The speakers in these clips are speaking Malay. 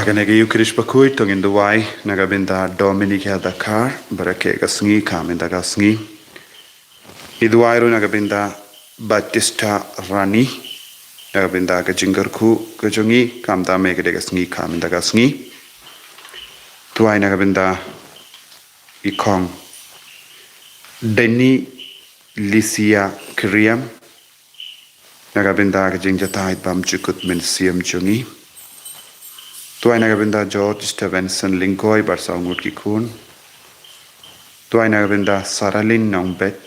Haganega Eucharist bakui tongin duwai nagabinda Dominic Dakar barake gasngi kaminda gasngi iduwairu nagabinda Batista Rani nagabinda gajingarku gajongi kamda megade gasngi kaminda gasngi duwai nagabinda ikong Denny Lysia Kriam nagabinda gajingjata bam chukut min siam jungi Tuai nagabinda George Stevenson Linkoy Barsaungut Kikun Tuai nagabinda Saralin Nongbet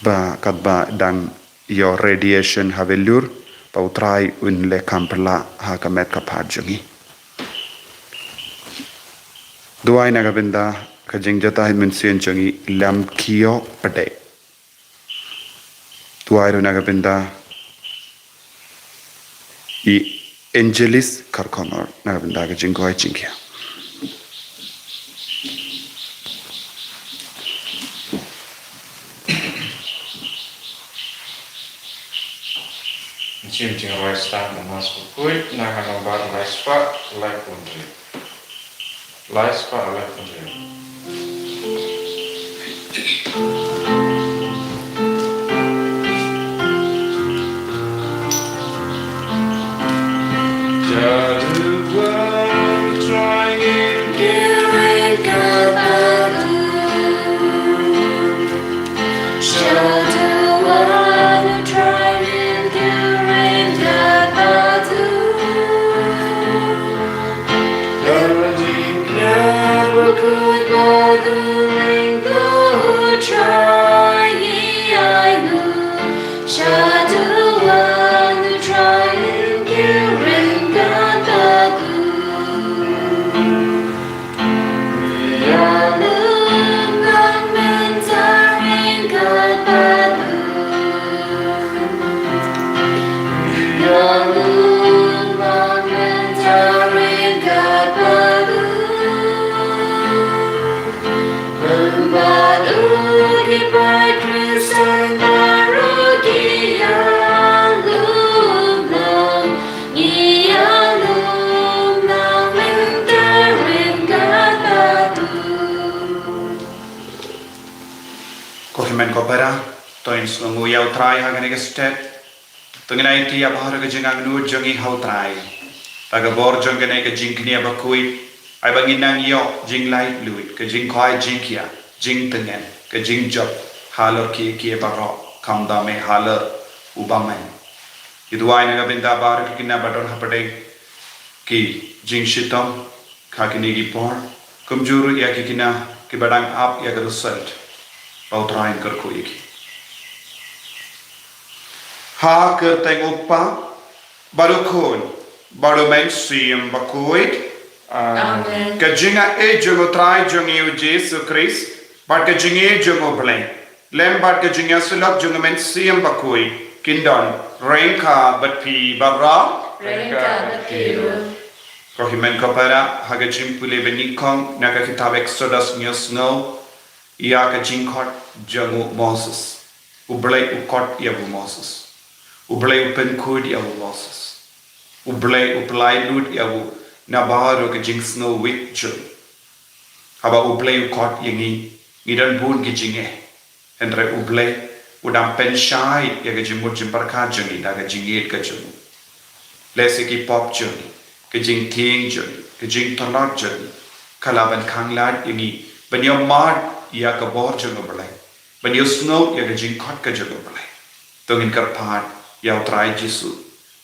Ba Kadba Dang Your Radiation Havelur Pautrai Unle Kampala Hakamet Kaparjungi Tuai nagabinda Kajingjata Hidminsian Jungi Lam Kio Pade Tuai nagabinda I Angelis Karkonor nagabinda gajingoy jingya Chimching rice stand the mask kukui naganambar rice pa life country life pa life country Kohimen kopera toin sungu yau trai haganega stet tunginai ti abhar gajingang nu jongi hau trai taga bor jongene ka jingkni abakui ai banginang yo jinglai lui ka jingkhoi jingkia jing tengen ka jingjob halor ki baro kamda me halor ubamen iduai naga binda bar kina badon hapade ki jing shitom khakini gi por kumjuru ya kina ki badang ap ya result Pautrain kerkuik. Ha kerteng upa barukun barumen siam bakuit. Amen. Kajinga jungo trai jungi Jesu Christ, but kajinga jungo bleng. Lem but kajinga sulap jungo men siam bakui. Kindon renka but pi barra. Renka but piru. Kohimen kopera hagajim pule benikong naga kitab Exodus news no. Ia ka jingkot jangu Moses. Ublay ukot yabu Moses. Ublay upenkud yabu Moses. Ublay uplay lud yabu nabaro ka jing snow wit jul. Haba ublay ukot yangi idan bun ki jinge. Endre ublay udam pen shai ya ka jimur jimparka jangi da ka jingit ka jangu. Lese ki pop jangi. Ka jing ting jangi. Ka jing tolot jangi. Kalaban kanglad yangi. Banyam mad ia ka bor jungo balai ban yo snow ya ka jing khot ka jungo balai tongin kar phat ya trai jisu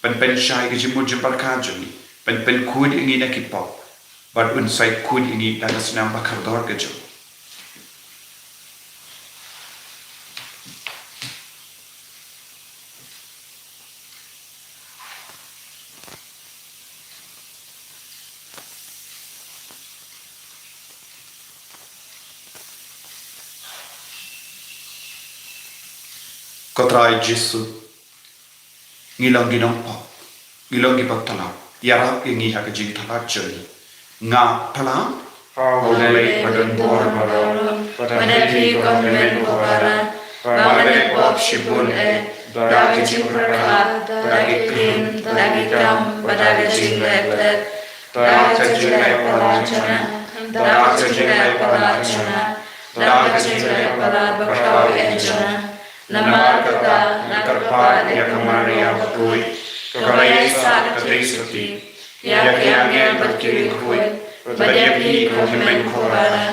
ban pen shai ka jimu jimpar ka jungi ban pen kud ingi na ki pop but un sai kud ingi da nasnam bakar dor ka jungo Kotrai Jesu ngilong ginong po ngilong gibag talap yarap ingi ha kajing talap jeli nga talam Hawley padun bor maro Manatri konven bopara Mamanet bop shibun Dagi jing prakha Dagi krim Dagi kam Badagi jing leplet Dagajilai palachana, Dagajilai palachana, Dagajilai palabakau enjana, Namarkata, Nakarpa, Yakamaria Bakui, Kavaya Sakati, Yakyangyan Bakiri Kui, Badyapi Kohimen Kovara,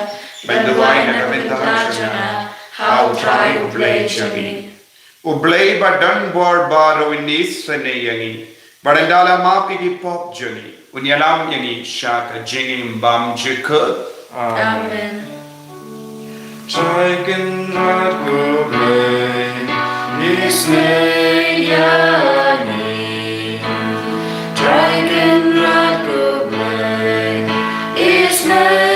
Banduai Nakavintachana, how try Ublay Jami. Ublay badan bor baro inis seneyangi, barandala mapi di pop jani, unyalam yangi shaka jingim bam jikut. Amen. Tryken ragu blay, Isnayani, Tryken ragu blay, Isnayani,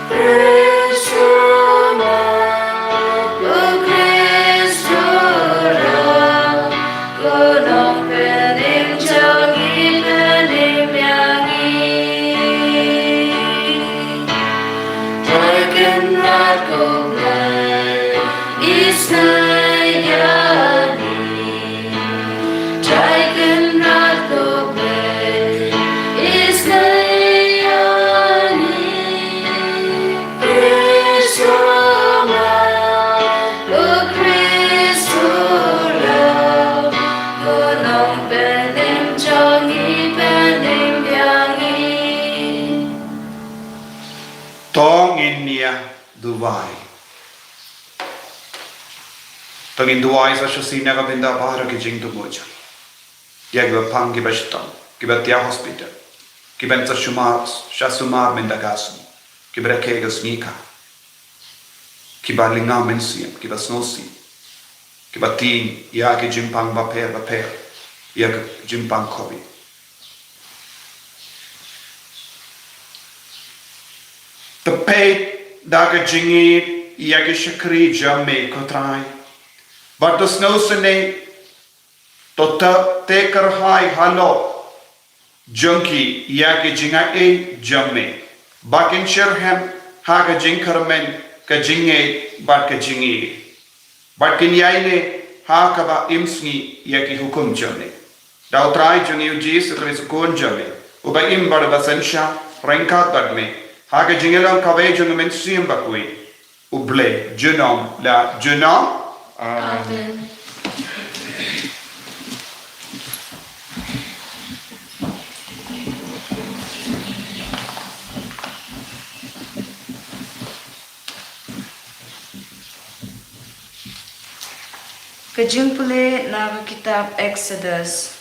Krishna, O Krishna, Gunong pening jangi pening yangi. Tryken ragu blay, Isnayani, Tryken ragu blay, Isnayani, Krishna, O Krishna, Gunong pening jangi pening yangi. Tong inia Dubai. Tong in Dubai sa shusina ka binda bahara ki jing tu moja. Yagba pang ki bashtam, ki batia hospital, ki benta shasumar mendagasu, ki brekegas nika, ki balinga mensiam, ki basnosi, ki batin ya ki jimpang baper, ya ki jimpang kobi. Tepet daga jingi ya ki shakri jamme kotrai. But the snow sene to te karhai halo junkie ya ki jinga e jamme. Bakin sherham haga jinkarmen ka jinge bat ka jingi. Bakin yaine ha kaba imsni ya ki hukum jamme. Dau trai jungi ujis res kon jamme. Uba im bar basansha renkat badme. Haga jingelang kawe jung men sim bakui. Uble junom la junam. Amen. Kejumpule na kitab Exodus.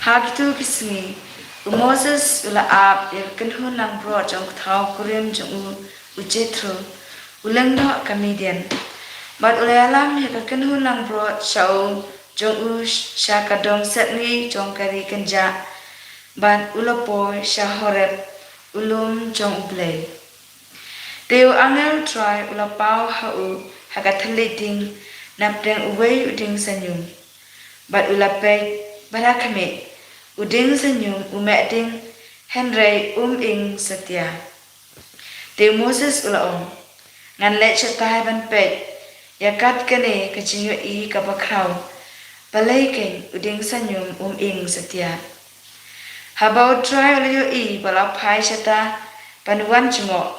Hagitu kisni, Moses ula ab kenhun nang bro jong thau kurim jong Jethro, ulengno Midian. But ulayalam he kenhun nang bro Shaul jong shakadong setni jong kari kenja. But ulapo Shahoreb ulum jong ublay. Deu angel try ulapau hau hagathaliting napdeng uway uding sanyum. But ulapay barakame uding sanyum umeding Henry ing satya. Deu Moses ulaong ngan let chatay ban pet yakat kane kachinyo i kabakraw balay ken uding sanyum ing satya. Habao try ulayo i balapay chata panuan chungo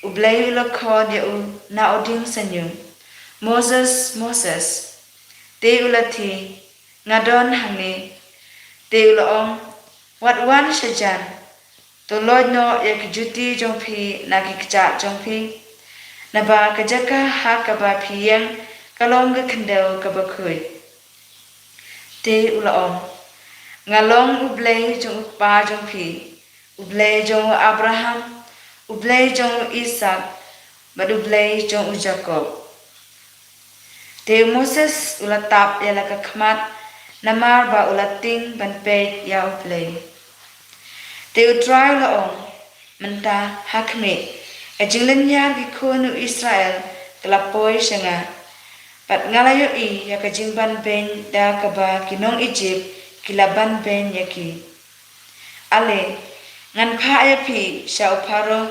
ublay ulakon ya na uding sanyum. Moses, te ulati ngadon hangi, te ulaong watwan shajan, to Lord no ya kijuti jongpi na kikja jongpi, na ba kajaka ha kaba piyang kalong kendel kabakui. Te ulaong ngalong ublay jong pa jongpi, ublay jong Abraham, ublay jong Isaac, bad ublay jong Jacob. Te Moses ulatap ya laka khamat namar ba ulating banpet ya uplay. Te utray laong menta hakme ajinglen ya gikonu Israel kelapoy senga pat ngalayo i ya kajingban ben da kaba kinong Egypt kilaban ben yaki. Ale ngan pha ya pi sha uparo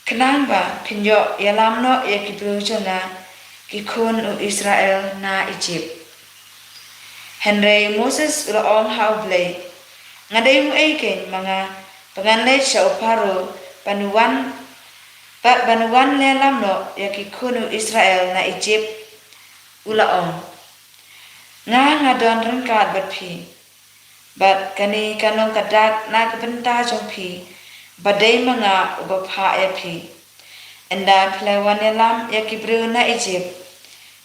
kenang ba kinyo ya lamno ya kibu jona Kikun u Israel na Egypt. Henry Moses ula ong hauble. Ngadai mu aiken mga panganlay siya uparo banuan lelam no yaki kunu Israel na Egypt ula ong. Nga ngadon rengkat bat pi. Bat kani kanong kadak na kabenta jong pi. Badai mga ubapa ya pi. Enda pelawan lelam yaki bru na Egypt.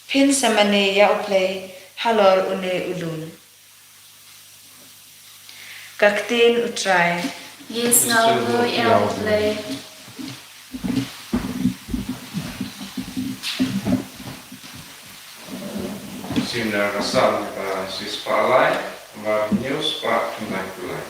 Pin samane ya uplay halor une ulun. Kaktin utray. Yes, now go play. Sina kasal si spalai, var news pa tunai kulai.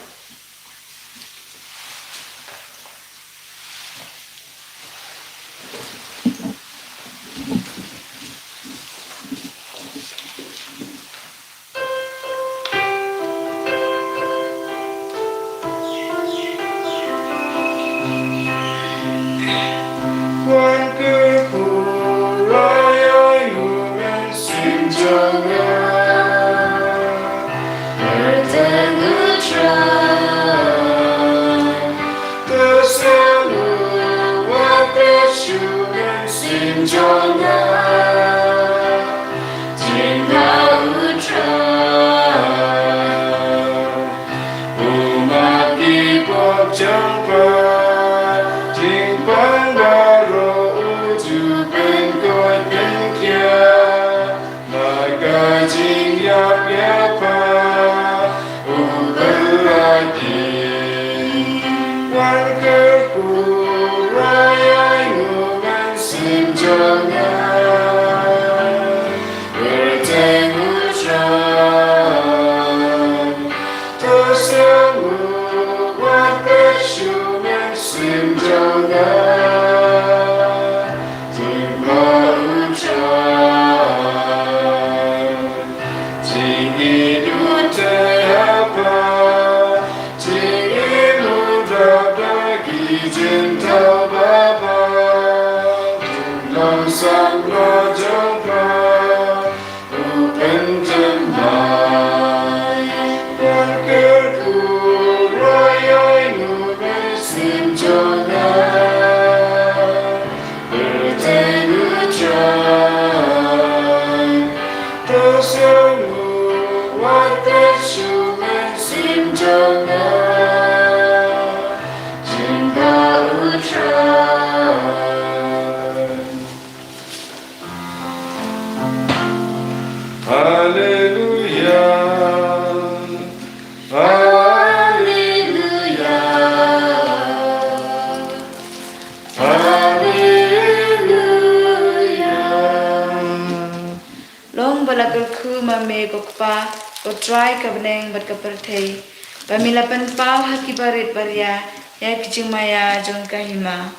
Utray kabneng bat kaperthei. Pamilapan pau haki barit baria ya kijumaya jong kahima.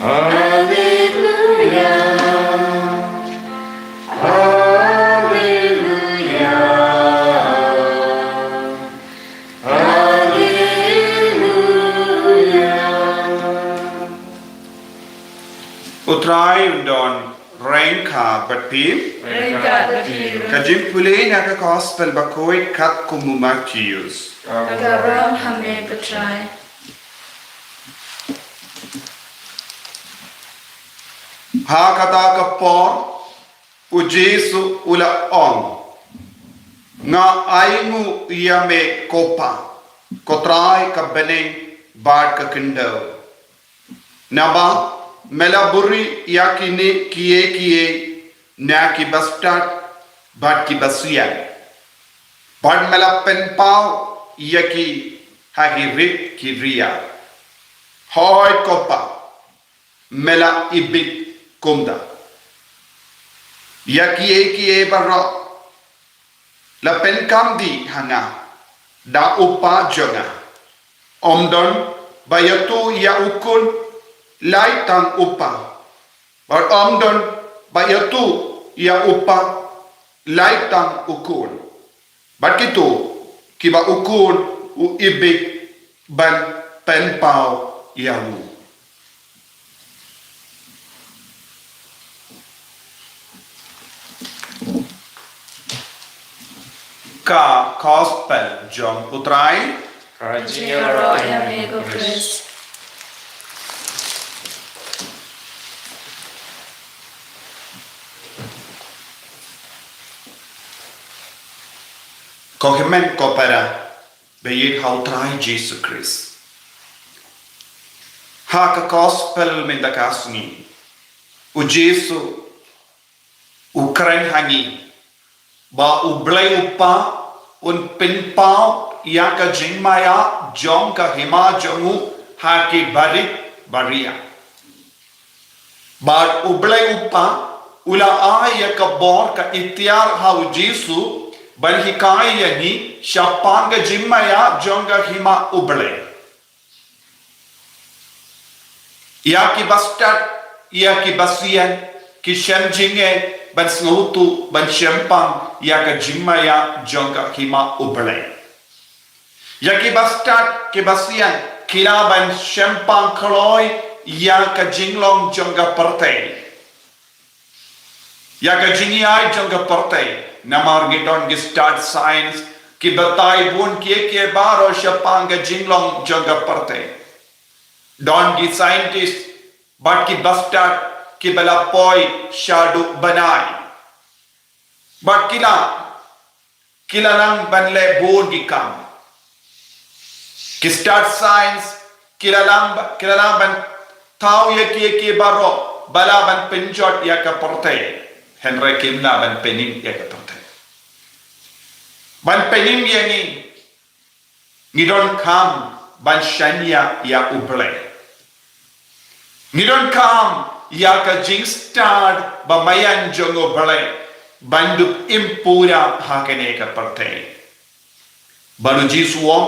Hallelujah. Hallelujah. Hallelujah. Utray don Rengka batpi kajim pulay na ka gospel bakoy kat kumumatius. Kagaram hame patray. Ha kata ka por u Jesu ula ong nga aimu yame kopa kotray ka beneng bad ka kindaw naba melaburi yakini kiye na ki bastat bat ki basuya bad mela pen pau yaki hagi rit ki ria hoy kopa mela ibit kumda yaki barra la pen kam di hanga da upa jonga omdon bayatu ya ukun lai tang upa bar omdon bayatu ya upa lai tang ukun bakitu kiba ukun u ibik ban pen pau yamu ka gospel jong utrai Jero yang ego Chris. Kohemen kopera beyik hautrai Jesus Christ. Ha ka gospel mendakasni. U Jesu Ukraine hangi ba u blai upa un pinpau ya ka jingmaya jong ka hima jongu ha ki barik baria. Ba u blai upa ula ya ka bor ka itiar ha u Jesu ban hikai ya ni shapanga jingmaya jong ka hima u blai. Ya ki bastat ya ki basian ki shem jinge ban snutu ban shempang ya ka jingmaya jongka hima ublay. Ya ki bastat ki basian kila ban shempang kloy ya ka jinglong jongka partay. Ya ka jingiay jongka partay. Namar gidon ki start science ki batay bun ke baro shapang ka jinglong jongka partay. Don ki scientist but ki bastat ki bala poi shadu banai. But kila lang banle bon ki kam. Ki start science kila lang ban tau ya ki baro bala ban penjot ya ka porte. Henry kimna ban penim ya ka porte. Ban penim ya ni don kam ban shanya ya uble. Ni don kam ya ka jing start ba mayan jongo bale bandu impura hakene ka parte baru jisuom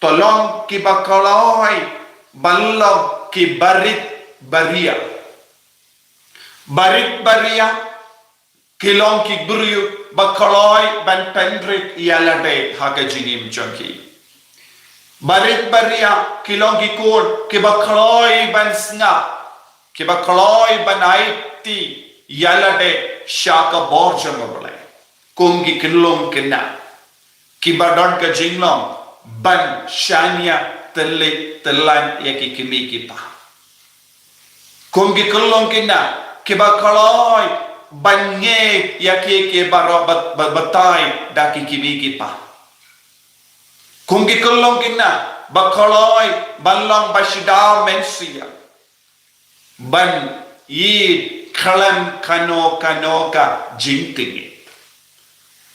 tolong ki bakaloi ballo ki barit baria kilong ki buriu bakaloi ban pendrit yalade haka jingim jonki barit baria kilong ki kon ki bakaloi ban snap kiba kaloi banaiti yalade shaka borjang bole kungi kinlong kina kiba don ka jinglong ban shania tele telan yaki kimi kipa kungi kinlong kina kiba kaloi banye yaki ke barobat batai daki kimi kipa kungi kinlong kina bakaloi banlong bashida mensia ban yi kalam kano ka jingtingi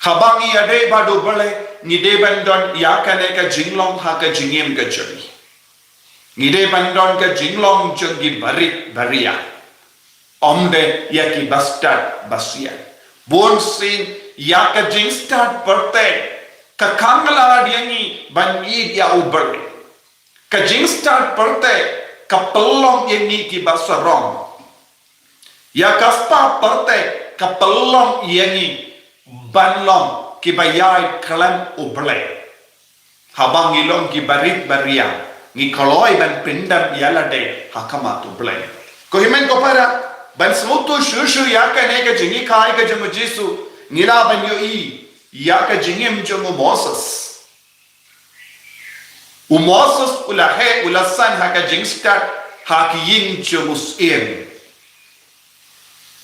habangi ade badu bale ni de bandon yakane ka jinglong ha ka jingim ka jori ni de bandon ka jinglong jongi baria omde yaki bastat basia bon sin yaka jing start perte ka kangla diani ban yi ya ubale ka jing start perte kapelong ini ki basarong ya kaspa parte kapelong ini banlong ki bayai kalam uble habang ilong ki barit baria ni kaloi ban pindam yalade hakamat uble ko himen ko para ban smutu shushu ya ka ne ka jingi kai ka jamu jisu nila ban yo i ya ka jingim jamu Moses Moses ulahe ulasan haka jingstat haki ying jumus in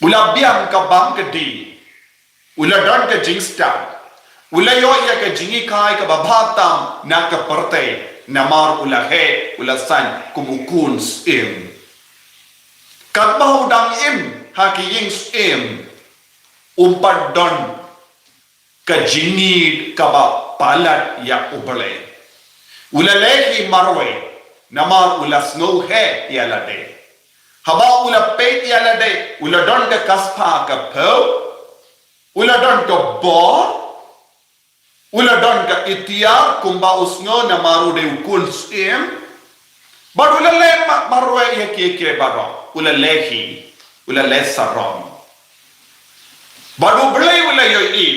ulabiam ka bang kedi uladon ka jingstat ulayo ya ka jingi kai ka babatam na ka parte namar ulahe ulasan kumukun in kabau dang im haki ying im umpad don ka jingi ka ba palat ya ubale Ulalehi marwe namar ula snow he yalade haba ula pet yalade ula don ka kaspa ka po ula don ka bo ula don ka itia kumba usno namaru de ukun sim but ula le marwe ye ke baro ula lehi ula le sarom badu blay ula yo i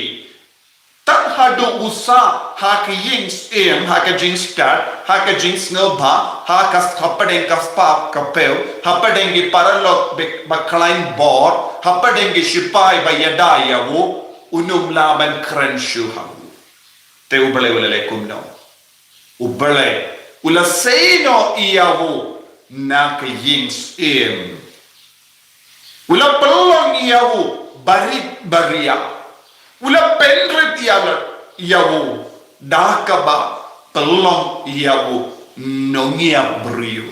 tak hadu usa haka yings em haka jings kat haka jings ngelba haka hapadeng kaspa kapel hapadeng paralok baklain bor hapadeng shipai bayada yawo unum laban krenshu hawu te ubele le kumno ubele ula seino iawu na ke yings ula pelong iawu barit baria ula pendrit iawu dakaba pelong iawu nongia brio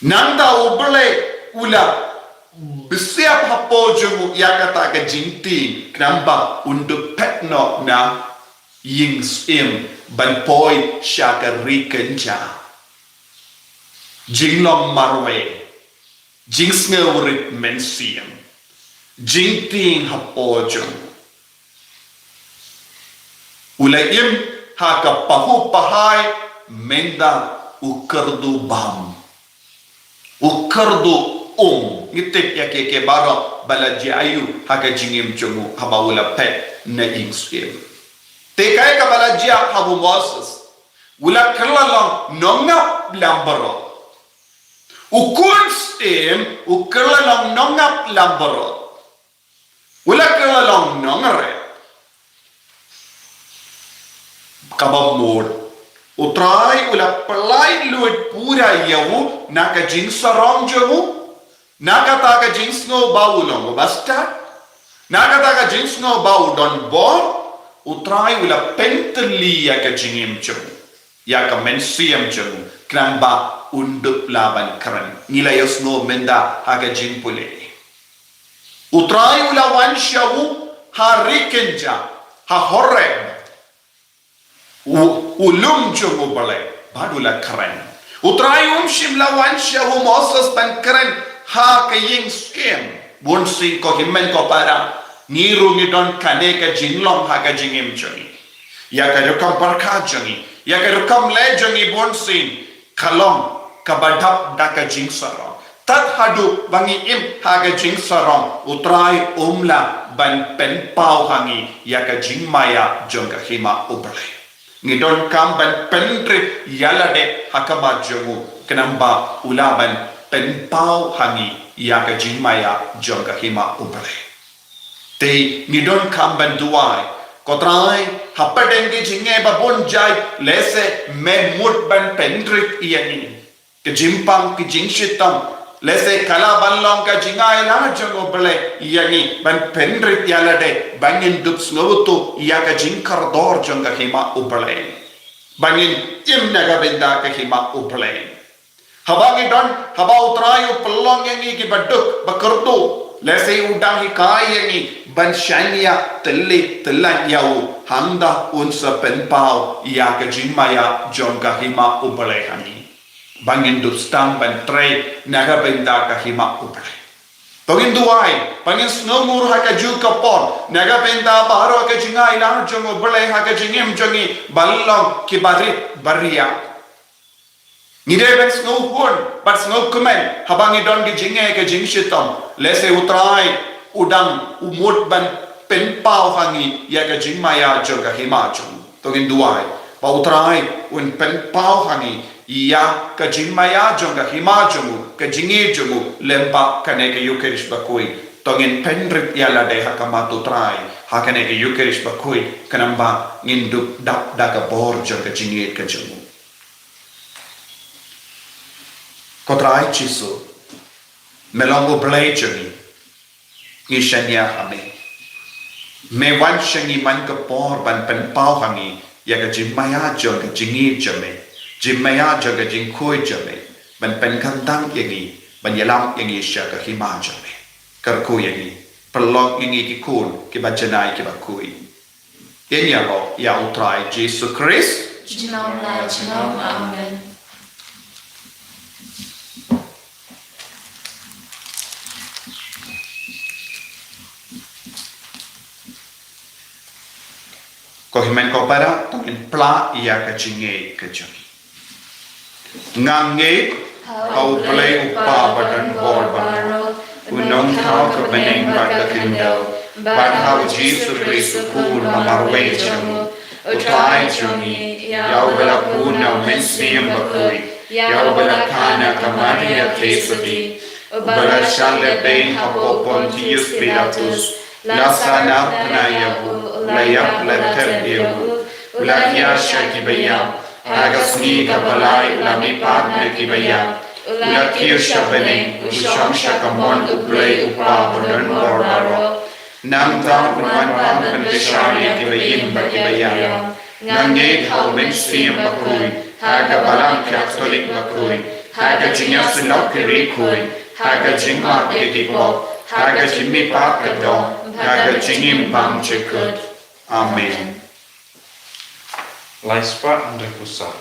nanda ubele ula besiap hapo jungu yakata ke jinti knamba untuk petno na yings ban poi shaka rikenja jinglom marwe jings ngewrit mensiam jinting hapo jungu ulaim haka pahu pahai menda ukardu bam ukardu ngitik ya ke baro balaji ayu haka jingim chungu haba ula pet na ingskim te kai ka balaji habu Moses ula kerlalong nongap lambaro ukun stem ukerlalong nongap lambaro ula kerlalong nongare kabamur utrai ula pelai luit pura yawu naka jingsarong jawu naka taka jings no bau long basta naka taka jings no bau don bor utrai ula penteli ya ka jingim chung ya ka mensiam chung kramba undup laban kran nila yosno menda haka jing pule utrai ula wanshawu ha rikenja ha horrem ulum chung ubale badula kran utrai shimla wanshawu Moses ban kran ha ka ying skem bon sing ko himmen ko para niru ni don kane ka jinglong ha ka jingim chungi ya ka rukam parkha chungi ya ka rukam le chungi bon sing khalong ka badhap da ka jing sarong tat hadu bangi im ha ka jing sarong utrai umla ban pen pau hangi ya ka jing maya jonga hima ubre ni don kam ban pentre yalade hakama jongu kenamba ulaban penpau hangi ya ka jingmaya jonga hima ubre te ni don kamban duai kotrai hapadenge jinge ba bonjai lese me mut ban pendrit yani ke jimpang ki jingshitam lese kala banlong ka jingai la jongo bele yani ban pendrit yalade bangin dups ngoto ya ka jingkar dor jonga hima ubre bangin imnaga benda ka hima ubre habangi don haba utrayu pelong yang ni ki baduk bakertu lese udang hi kai yang ni ban shania telli telan yau handa unsa penpau ya ka jingmaya jonga hima ubale hani bangin dustang ban tre naga benda ka hima ubale togin duai bangin snowmur ha ka juka pon naga benda baro ka jingai la jongo ubale ha ka jingim jongi ballong ki barit baria Nideben snow pun, but snow kumen, habangi don di jinge ke jing shitom, lese utrai, udang, umut ban penpau hangi, ya ke jing maya joga himajung, togin duai, ba utrai, un penpau hangi, ya ke jing maya joga himajung, ke jingi jungu, lempa kane ke yukerish bakui, togin penrit yala de hakamatu trai, hakane ke yukerish bakui, kanamba nginduk dap daga bor joga jingi ke jungu. Kotrai chisu melongo blejani ni shanya hame me wan shangi man ka por ban pen pau hangi ya ka jimaya joga jingi jame jimaya joga jingkoi jame ban pen kantang yangi ban yalam yangi sha ka hima jame karku yangi perlok yangi ki kun ki bajanai ki bakui enya lo ya utrai Jesus Christ Jinom la jinom amen. Kohimen ko para tongin pla iya ka jinge ka jangi ngange au play upa badan bor baro unong tau ka beneng baka kindo but how Jesus Christ kur mamarwe jangu utai jangi yau bela puna mensiam bakui yau bela kana kamani ya tesati bela shale ben hapo Pontius Pilatus Lasana panayavu, layap lepter yavu, ulakia shakibayam, agasni kabalai lamipat nekibayam, ulakir shabaning, usham shakamon uplay upabunan borbaro, namtam unwanpan pendeshari kibayim bakibayam, nangay halmen siyam bakrui, haga balang Catholic bakrui, haga jinyasinok kirikui, haga jingmak edikok, haga jimmi pakadon, haga jingim bang jekut. Amen. Laispa Andre Pusat.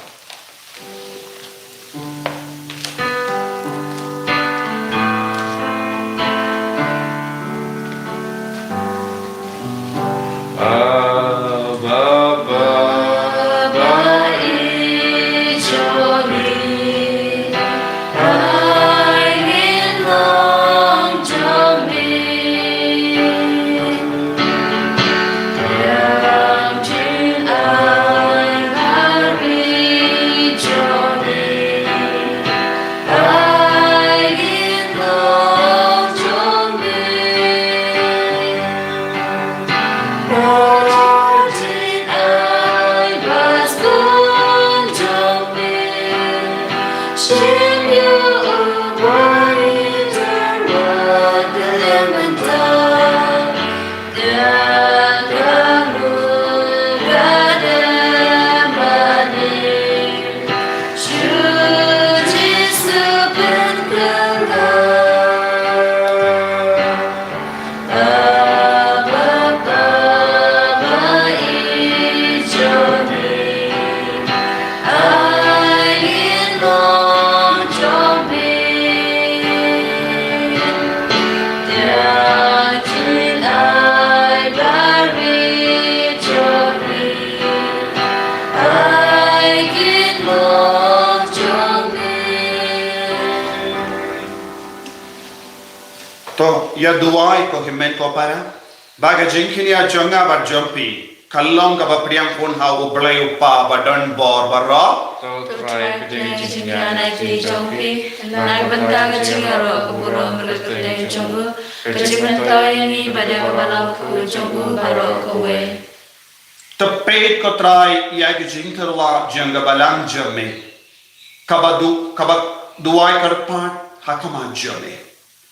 To ya duai ko himen ko para baga jinkini ya jonga ba jompi kallong ka ba priang pun ha ublay upa ba don bor barra Kau Kau try try kedai kedai jingga naik di jompi, Nak naik bentang cingaro kuburo mereka kedai jombu, kecimantau yang ini pada babalau ku jombu baru kowe. Tepet ko try ya ki jinkerla jonga balang jome kabadu kabak duai karpat hakama jome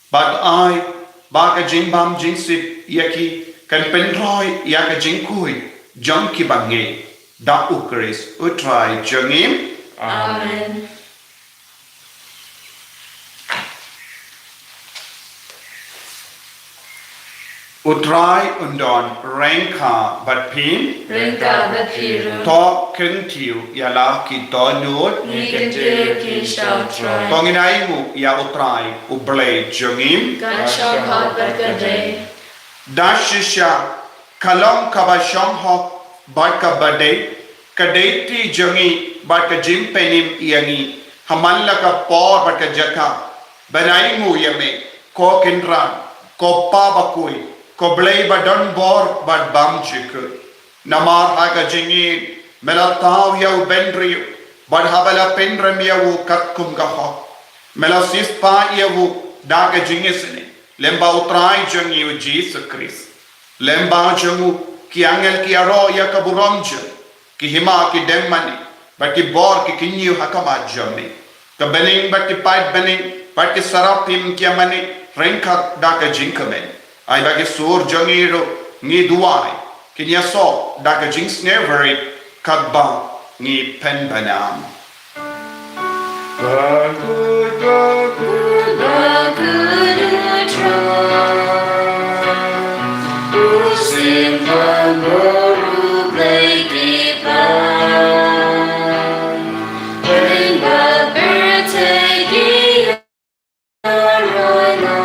bad ai baga jingbam jingsip yaki kan penroy ya ka jingkui jonki bange da ukris utrai jongim Amen. utrai undon rengka bat pin Rengka berpiru, to kentiu ya la ki to nut ni kentir ki shall try. tonginai mu ya utrai ublay jongim Kan shall hot berkedai, dashisha kalong kabashong hok bat ka bade kadeti jongi bat ka jimpenim yangi hamalla ka por bat ka jaka banai mu yame ko kindran ko pabakui ko blay badon bor bat bam chiku namar haga jingi melataw yaw bendri bat habala pendrem yaw katkum ka hok mela sispa yaw daga jingi sini lemba utrai jongi u Jesus Christ lemba jongu ki angel ki aro ya kaburomje ki hima ki demmani bat ki bor ki kinyu hakama jomi ka bening bat ki pait bening bat ki sarapim ki amani renka daga jinkamen ai bagi sur jongi ro ngi duai ki nya so daga jinks never kadba ngi pen banam Bagus, bagus, bagus try. Usim baru play kipan, bring back bertegi arana,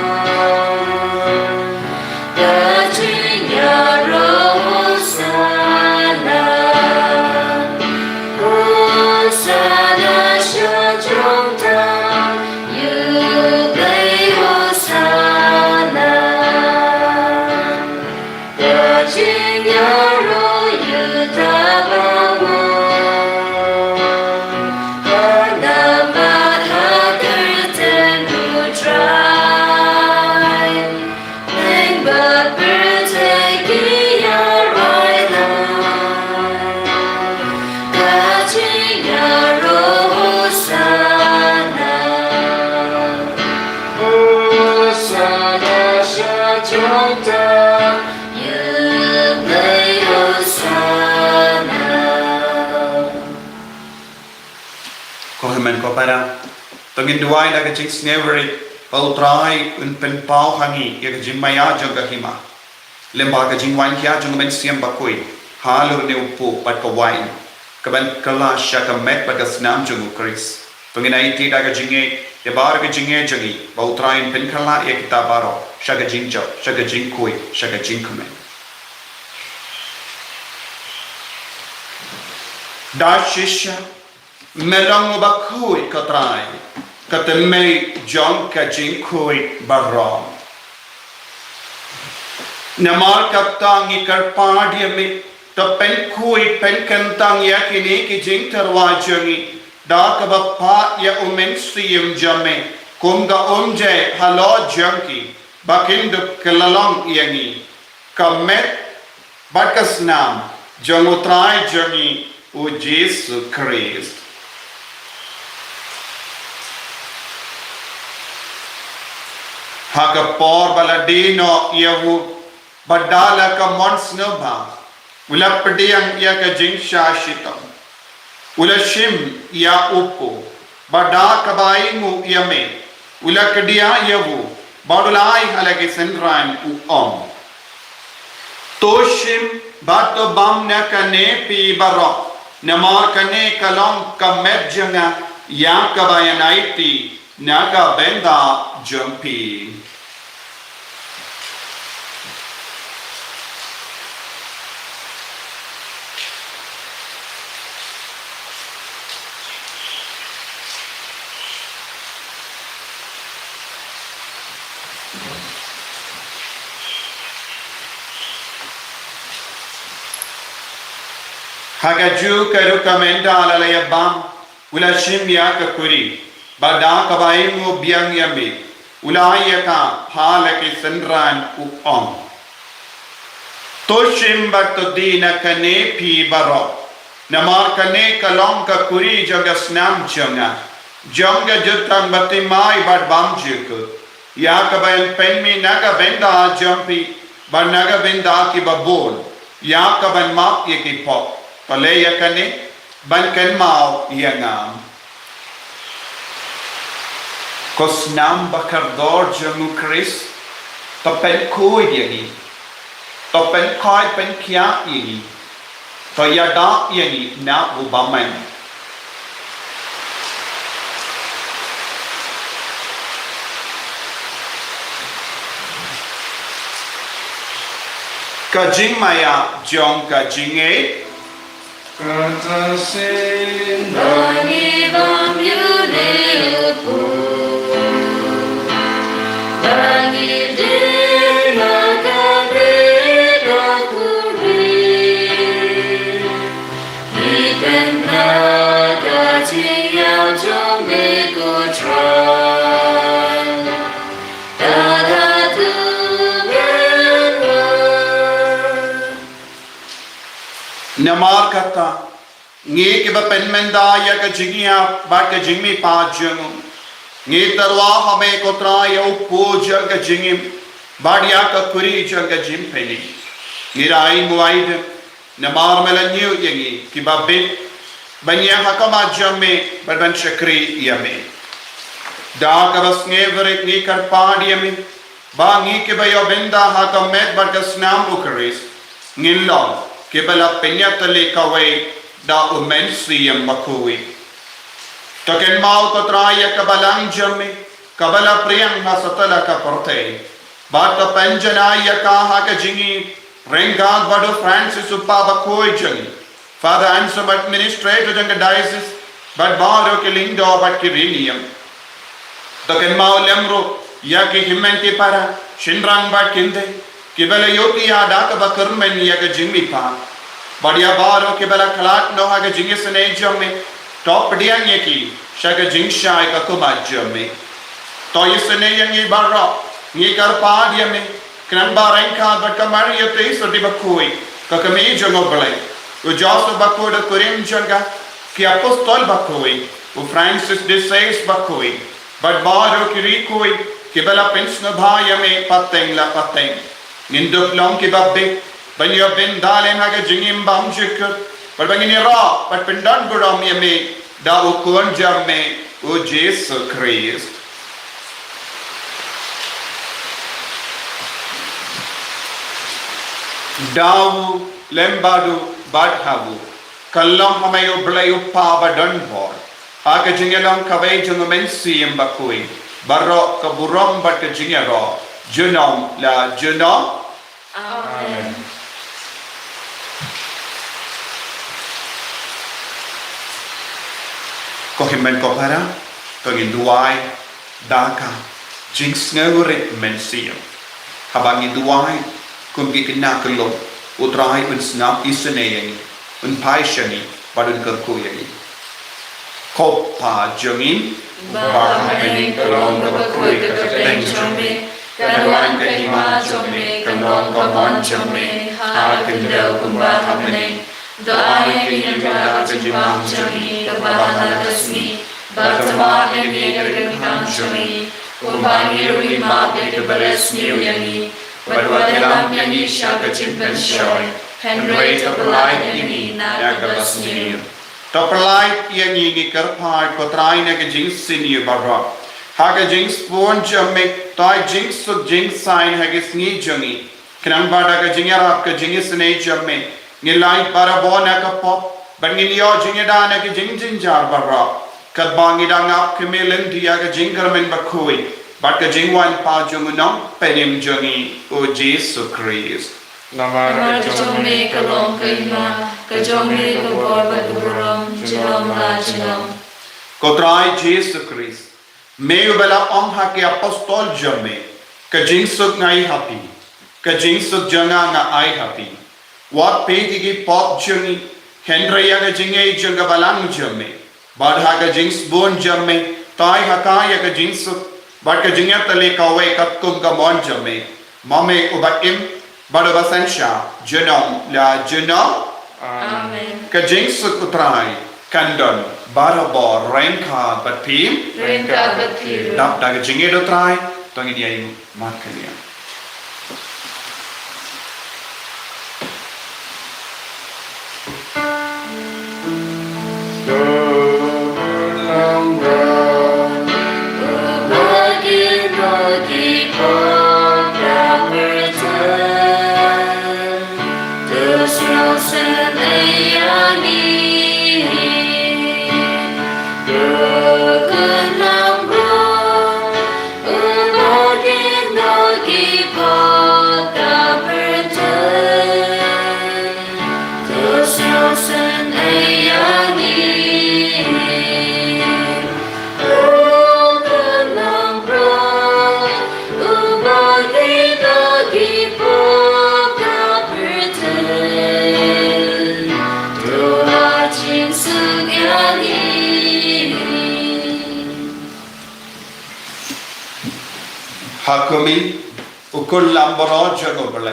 daging roh sana, sana syajong tang you. Kohemen kopara tongin duai na kajing sneveri pautrai un pen pau hangi ya kajing maya jaga hima lemba kajing wan kia jung men siam bakui halur ne upu pat ka wain kaban kala shaka met pat ka snam jung kris tongin ai ti da kajing e bar kajing e jangi pautrai un pen kala ya kita baro shaka jing jo shaka jing kui shaka jing kumen da shisha Melong bakui katrai katemei jong kajing kui barong namar kaptang ikar padiami to pen kui pen kantang yakini ki jing terwajangi da kabapa ya umen siyam jame kumga umje halo jangki bakindu kelalong yangi kamet bakas nam jangutrai jangi o Jesus Christ. Haka por baladino yahu badala ka monsnobha ulapdiang ya ka jing shashita ulashim ya upo bada kabaingu yame ulakdia yahu badulai halagi senran uom toshim bato bam nakane pi barok nama kane kalong kamedjanga ya kabayanaiti naga benda jumpi Hagaju karukamenda alalaya bam ulashim ya kakuri bada kabaimu biang yami ulaya ka halaki senran uom toshim batodina kane pi baro namar kane kalong kakuri jaga snam jonga jutang batimai bad bam juku ya kabayan penmi naga benda jumpi bad naga benda ki babon ya kaban mak yaki pop Palaya kane ban kan mau yangam kosnam bakardor jamu Chris tapen koi yani tapen kai pen kia yani to yada yani na ubaman kajing maya jong kajing Kata sin Bangi bam yunepu Bangi dina kabri kakuri Ikan naga ciyao jong meko trai Tada tu benwa Namar kata ngi ke ba penmenda ya ka jingia ba ka jingmi pa jungu ngi tarwa hame kotra ya upo jang ka jingim ba ya ka kuri jang ka jim peni ngi rai muaid namar melanyu yangi ki ba be banya hakama jamme ba ban shakri yame da ka bas ngevere ngi kar pa yame ba ngi ke ba yo benda hakam met ba ka snam bukaris ngillo Kebala penyatale kawai da umensiam makui. Token mau kotraya kabalang jami kabala priyang hasatala ka porte. Bata penjanaya ka haka jingi rengad badu Francis upaba koi jangi. Father Ansem administrator janga diocese but baro ke lindo but kirinium. Token mau lemro ya ki himenti para shinrang bat kinde. Kibala yoki ada ka bakarmen ya ka jingmi pa badia baro kibala kalat no ha ka jingis ne jamme top diang ye ki shaga jingsha ka kuma jamme to yisne yangi barra ni kar pa diame kran barang ka bat ka mari yote so di bakoi ka kame jongo balai o jaso bakoda kurim janga que apostol bakoi, o Francis de Sales bakoi, but baro kirikoi, que bela pensno bhaya me pateng la pateng. Ninduk long ki babbe, banyo ben dalen haga jingim bam jikut, but bangini ra, but pendan guram yame, da o kuan jamme, o Jesus Christ. Dawu lembadu badhavu kallam hamayo blayu paba danbor aga jingelam kawai jungumen siyem bakui barro kaburam bat jingero junam la junam Amen. kohimen kopara kongin duai daka jinx ngurit men siyem habangi duai kumbi kinakulong utrai un snap iseneyang un paishani badun kerkuyang kopa jengin Bahamaning kalong kapagkuy kakateng chome, kanuan kahima chome, kanon kamon chome, hakin daw kumbahamaning, doayan kinagala kajimam chome, kabahala kasmi, batama yani kagagam chome, kumbangi rumima pekabalas niyuyani, Wadwadalam yani siya kachimpan siyoy, Henry kapalay yani nagabas niyo. Topperlight yang ini kerpai kotrai na ke jinx sini barra. Haga jinx pon jamme tai jinx so jinx sign hagis ni jangi. Kenang bada ke jingarap ke jingis ne jamme. Nilai para bona ke pop. Bangilio jingeda na ke jing jinjar barra. Kat bangi dangap ke meleng dia ke jingkarmen bakui. Bat ke jingwan pa jungunong penim jangi o Jesus Christ. Namara Jome kalong kahima, kajome kaborbat kaburam, jilom la jilom. Kotrai Jesus Christ. Meu bela omha ke apostol jamme. Ke jingsuk ngai happy. Ke jingsuk janga nga ai happy. Wat pegi ki pop jangi. Henry ya ke jingai janga balang jamme. Badha ke jings bon jamme. Tai hakai ya ke jingsuk. Bad ke jingya tale kawai katkum ka mon jamme. Mame ubakim. Bada basensha. Jenong la jenong. Amen. Ke jingsuk utrai. Kandon. Bada bo rengka bat pim. Rengka batiru. Dap daga jinge do trai. Tongi dia yung mat kanya. Hakumi ukul lambaro jago bale.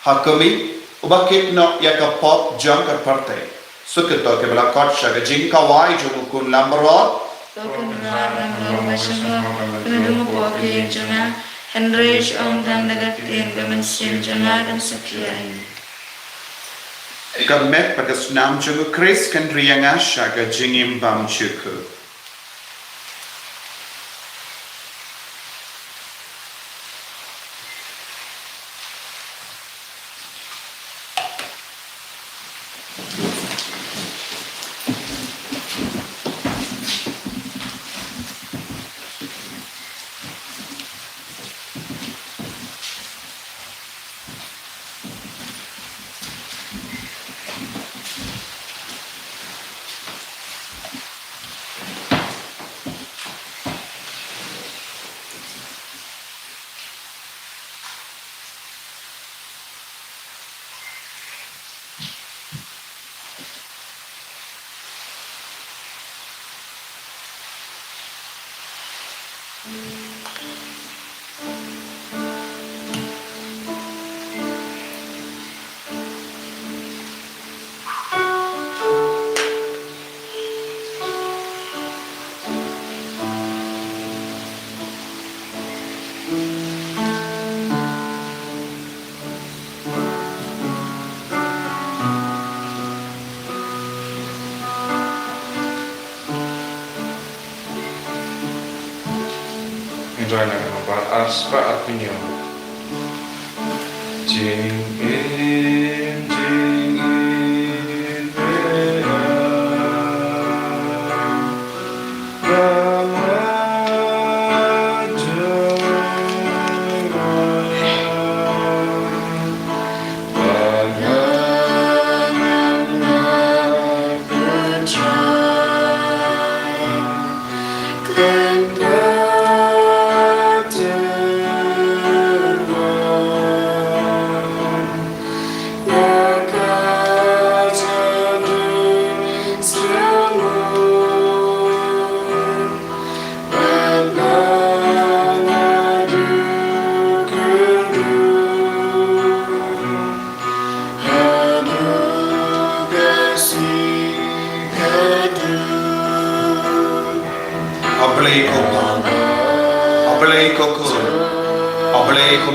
Hakumi ubakit no yaka pop jang parte. Suketo ke bala kot shaga jing kawai jago ukul lambaro. Token rarang masama, penuh poki jana, Henry om dan dagat yang kemensian jana dan sekian. Kamet pakas nam jago Chris kan rianga shaga jingim bam chuku. enjoy na bar aspa apinyo. Jing in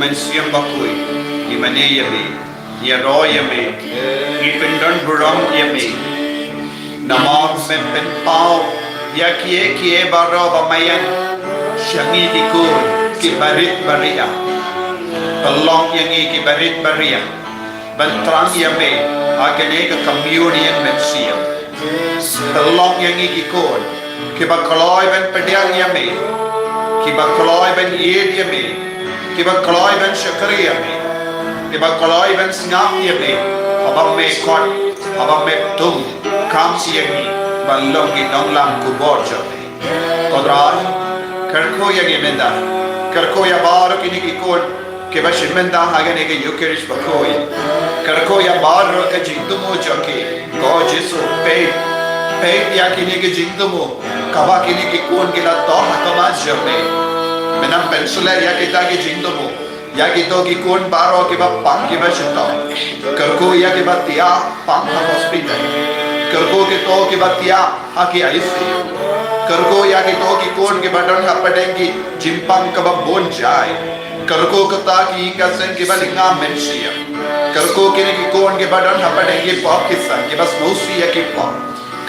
Mensiam bakui, imane yame, yaro yame, ipendon buram yame, namor mempen pau, yakie baro bamayan, shangi dikun, kibarit baria, pelong yangi kibarit baria, bentrang yame, agane ke communion mensiam, pelong yangi dikun, kibakaloi ben pediang yame, kibakaloi ben yed yame, kiba kaloi ben shakariya me, kiba kaloi ben snapya me, abam me kot, abam me tum, kam siyagi, balong inonglam kuborja me. Kodran, karko yagi menda, karko ya baro kini kikod, kiba shimenda hagane ke yukirish bakoi, karko ya baro ke jindumo jake, go jisu pe ya kini ke jindumo, kaba kini kikon kila toha kamajja me. Menang pensuler ya kita ki jindomo ya kita ki kon baro ki ba pang ki ba shita karko ya ki ba tia pang ha hospital karko ki to ki ba tia ha ki ICU karko ya ki to ki kon ki ba don ha padengi jimpang ka ba bon jai karko kata ki ka sen ki ba linga mensia karko ki ni ki kon ki ba don ha padengi pop ki san ki ba snosi ya ki pop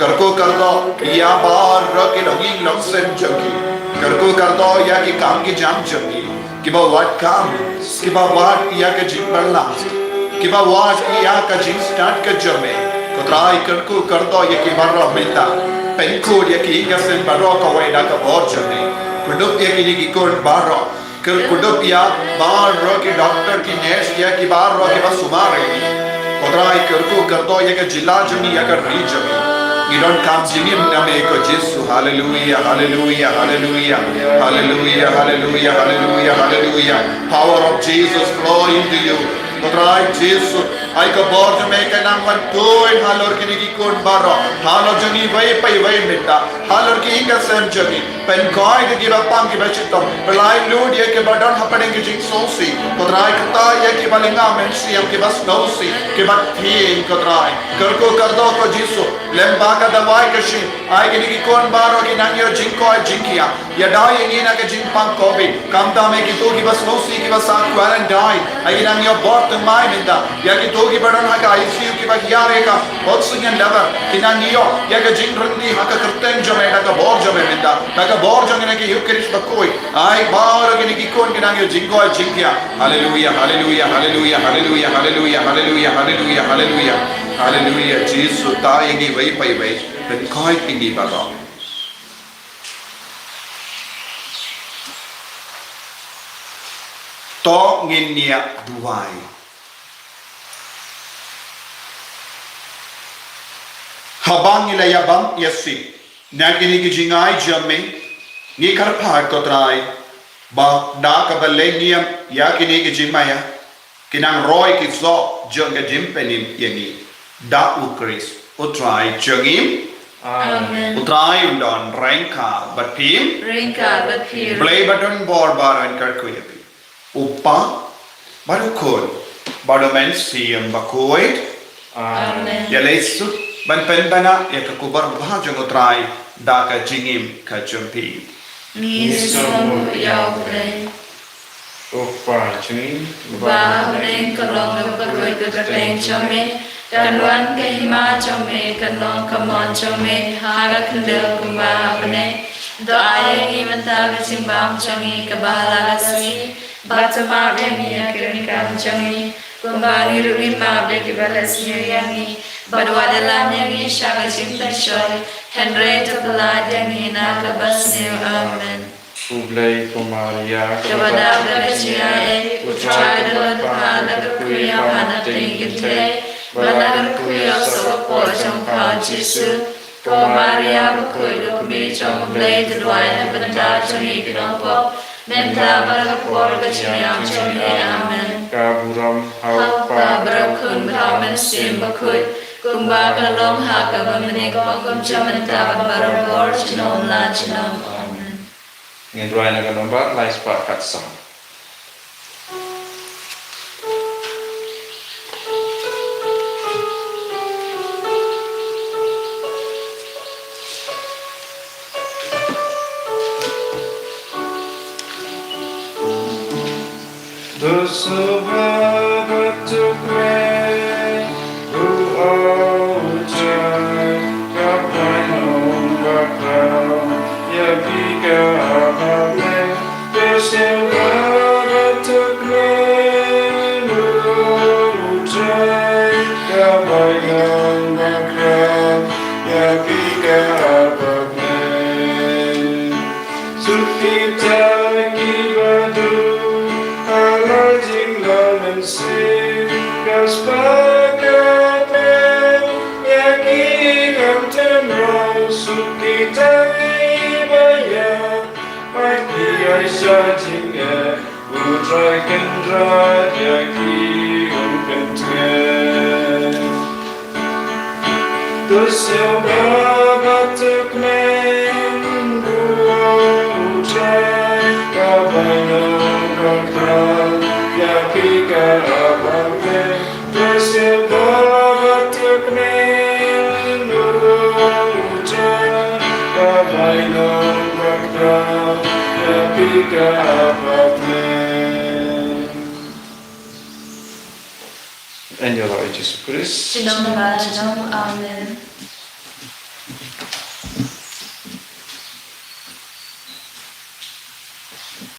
karko kardo ya bar ro ki loging long sen jaki करको कर दो या कि काम की जाम चली कि बा वाट काम कि बा वाट या के जिम पढ़ना कि बा वाट या का जिम स्टार्ट कर जमे को ट्राई करको कर दो या कि बारो मिलता पेंको या कि इंगा सेन बारो का वेदा का बोर जमे कुडुप या कि कोन बारो कर कुडुप या बारो के डॉक्टर की नर्स या कि बारो के बस सुमार को ट्राई करको कर दो या के जिला जमी या कर री जमी You don't come singing Nameko Jesu. Hallelujah, hallelujah, hallelujah, hallelujah, hallelujah, hallelujah, hallelujah. Power of Jesus flow into you. Kodrai Jesu. I ka borj me ka nam van toy halor kini ki kon baro. Halor jani vai pai vai mita. Halor ki ka sem jani. Pen koi ke ki bapang ki bachitom. Belai lud ye ke badon hapadeng ki jing sosi. Kodrai kata ye ki balinga mensi am ki bas nosi. Ki bat thi kodrai. Karko kardo ko Jesu. Lemba ka dawai ka shin. Ai kini ki kon baro ki nang yo jing koi jingkia. Ya dai ye na ke jing pang kobi. Kamta me ki to ki bas nosi ki bas quarantine. Ai nang yo bort mai minda. Ya ki to की बड़न हा का ICU की बात यार है का oxygen level कि ना नियो या का जिन रंदी हा का करते हैं जमे ना का बोर जमे मिंदा ना का बोर जमे के यूक्रिस्ट बकोई आई बार के निकी कौन के ना के जिंको जिंकिया hallelujah hallelujah hallelujah hallelujah hallelujah hallelujah hallelujah hallelujah hallelujah जीसु ताएगी वही पई वहीเป็นค่อยปิงดีบารอโตเงินเนียดูไวhabang ila yabang yasi nagini ki jingai jamme ni karpha kotrai ba da ka balenium yakini ki jimaya kinang roy ki zo jonga jimpenim yangi da ukris utrai jongim Amen. utrai undon renka batpim play button bor baran karkuyapi upa barukol badomen siam bakoit Amen. yalesu ban pen bana ya ka kubar bha jong utrai da ka jingim ka jumpi Ni somu yaure. Upa chini Ba reng kalong lo baroi ke reng chome. Kanwan ke hima chome kanong kamon chome. Hara kende kumba apne. doa yang imentah kesimbang cangi kebahala kasih baca maaf yang ia kirimkan cangi kumbangi rugi maaf yang dibalas yangi badwa dalam yang isya kesimta shoy Henry terpelad yang hina kebasnya amin Kublai Kumaria kepada Ganesha putra dan Tuhan kekuya pada tinggi Balagan kuya sopo jangka Jesu Kumaria berkuya kami jangka belai terduai benda jangi kenapa Menta berkapur keciam jangi amin Kaburam Haupa berakun beramen sim berkuya Kumba kalong haka memenik pangkum jamenta berkapur cinom la cinom amin Ngedruai naga nombor lai sepakat sang. En your Lord Jesus Christ. Cinom la cinom amin